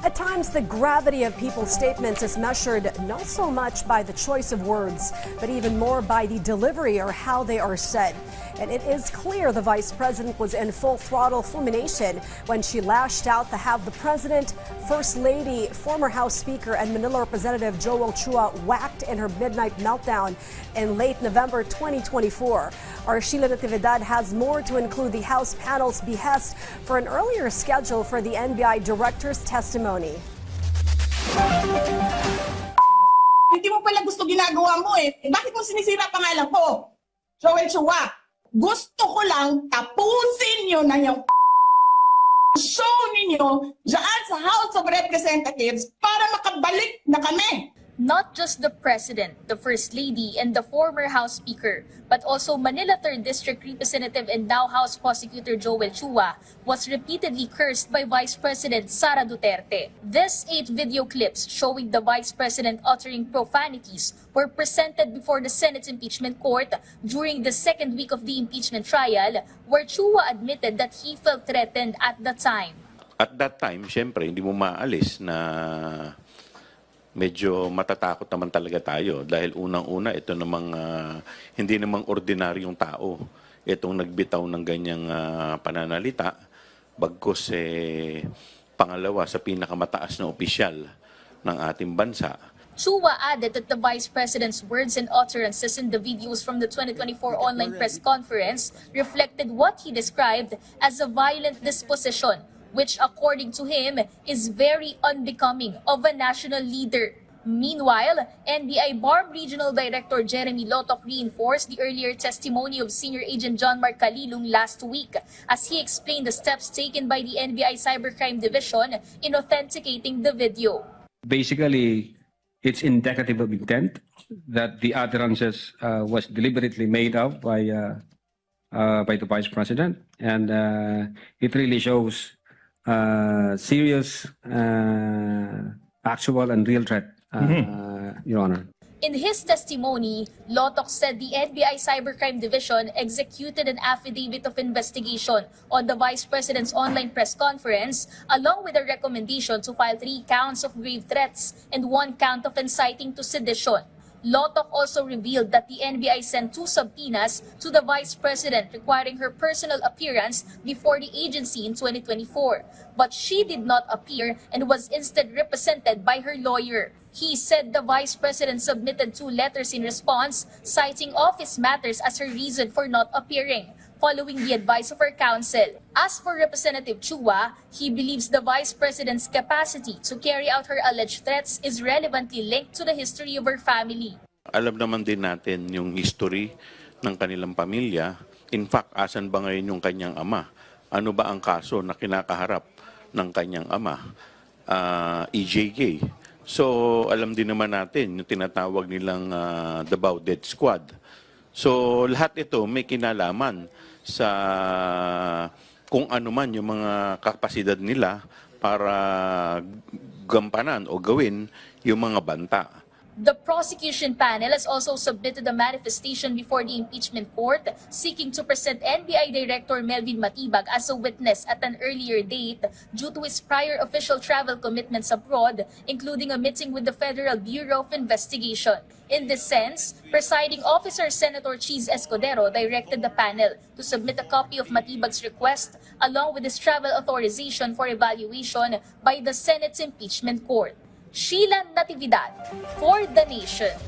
At times, the gravity of people's statements is measured not so much by the choice of words, but even more by the delivery or how they are said. And it is clear the vice president was in full throttle fulmination when she lashed out to have the president, first lady, former House Speaker, and Manila Representative Joel Chua whacked in her midnight meltdown in late November 2024. Our Sheila Natividad has more to include the House panel's behest for an earlier schedule for the NBI director's testimony. Hindi mo pala gusto ginagawa mo eh. Bakit mo sinisira pangalan ko? Joel Chua, gusto ko lang tapusin nyo na yung show ninyo dyan sa House of Representatives para makabalik na kami. Not just the President, the First Lady, and the former House Speaker, but also Manila 3rd District Representative and now House Prosecutor Joel Chua was repeatedly cursed by Vice President Sara Duterte. These 8 video clips showing the Vice President uttering profanities were presented before the Senate's impeachment court during the second week of the impeachment trial, where Chua admitted that he felt threatened at the time. At that time, syempre, hindi mo maalis na medyo matatakot naman talaga tayo dahil unang-una ito namang hindi namang ordinaryong tao itong nagbitaw ng ganyang pananalita, bagkus pangalawa sa pinakamataas na opisyal ng ating bansa. Chua added that the Vice President's words and utterances in the videos from the 2024 online press conference reflected what he described as a violent disposition, which according to him is very unbecoming of a national leader. Meanwhile, NBI BARM Regional Director Jeremy Lotoc reinforced the earlier testimony of Senior Agent John Mark Calilung last week as he explained the steps taken by the NBI Cybercrime Division in authenticating the video. Basically, it's indicative of intent that the utterances was deliberately made up by the Vice President, and it really shows serious, actual and real threat, Your Honor. In his testimony, Lotoc said the NBI Cybercrime Division executed an affidavit of investigation on the Vice President's online press conference, along with a recommendation to file 3 counts of grave threats and 1 count of inciting to sedition. Lotoc also revealed that the NBI sent 2 subpoenas to the Vice President requiring her personal appearance before the agency in 2024. But she did not appear and was instead represented by her lawyer. He said the Vice President submitted 2 letters in response, citing office matters as her reason for not appearing, following the advice of her counsel. As for Representative Chua, he believes the Vice President's capacity to carry out her alleged threats is relevantly linked to the history of her family. Alam naman din natin yung history ng kanilang pamilya. In fact, asan ba ngayon yung kanyang ama? Ano ba ang kaso na kinakaharap ng kanyang ama? EJK. So, alam din naman natin yung tinatawag nilang Davao Death Squad. So, lahat ito may kinalaman sa kung ano man yung mga kapasidad nila para gampanan o gawin yung mga banta. The prosecution panel has also submitted a manifestation before the impeachment court seeking to present NBI Director Melvin Matibag as a witness at an earlier date due to his prior official travel commitments abroad, including a meeting with the Federal Bureau of Investigation. In this sense, Presiding Officer Senator Cheese Escudero directed the panel to submit a copy of Matibag's request along with his travel authorization for evaluation by the Senate's impeachment court. Sheila Natividad for The Nation.